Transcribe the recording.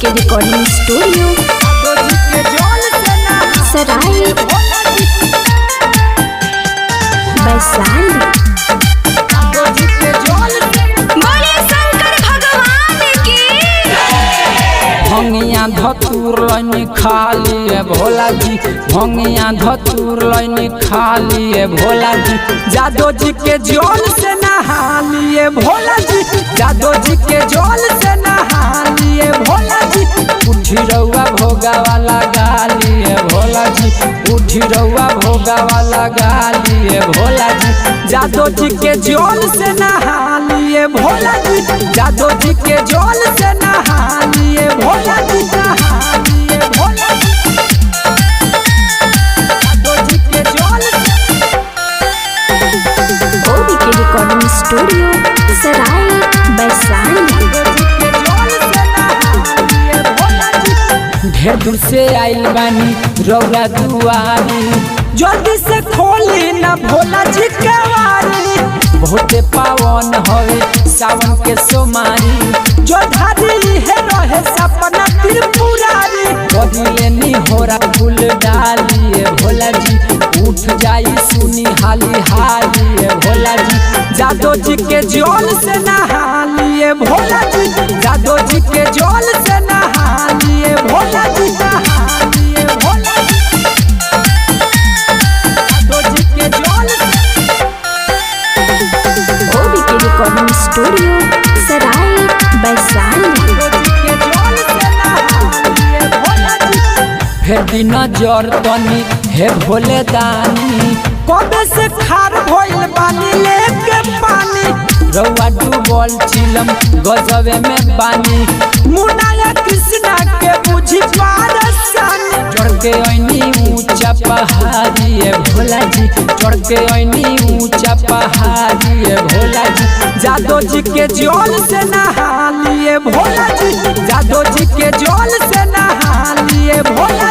के recording studio सराय वैशाली। भंगिया धतूर लैनी खाली है भोला जी, भंगिया धतूर लैनी खाली है भोला जी। जादो जी के जल से नहा लिए भोला जी, जादो जी के जल से नहा लिए भोला जी। उठी रउआ भोगा वाला गाली है भोला जी, उठी रउआ भोगा वाला गाली है भोला जी। जादो जी के जल से नहा लिए भोला जी, जादो जी के जल से नहा लिए भोला जी, नहा लिए भोला जी। जादो जी के जल ओबी के रिकॉर्डिंग स्टूडियो सराय वैशाली। ढेर दूर से आइल बानी रौरा दुआरी, जल्दी से खोली ना भोला जी के वारी। बहुते पावन हवे सावन के सोमारी, जो धारी है रहे सपना त्रिपुरारी। बदले नी होरा फूल डालिए भोला जी, उठ जाई सुनी हाली हाली भोला जी। जादो जी के जल से नहा लिए भोला जी, जादो जी के जल से नहा लिए भोला जी, नहा लिए भोला जी। जादो जी के जल ओबी के रिकॉर्डिंग स्टूडियो सराय वैशाली। फिर दिन नजर तनी हे भोले दानी, कबे से खार भइल बानी लेके पानी। रउआ डूबल चिलम गजबे में बानी, मुनाया कृष्णा के बुझी पारसानी। चढ़ के ऐनी ऊंचा पहाड़ी है भोला जी, चढ़ के ऐनी ऊंचा पहाड़ी है भोला जी। जादो जी के जल से नहा लिए भोला जी, जादो जी के जल से नहा लिए भोला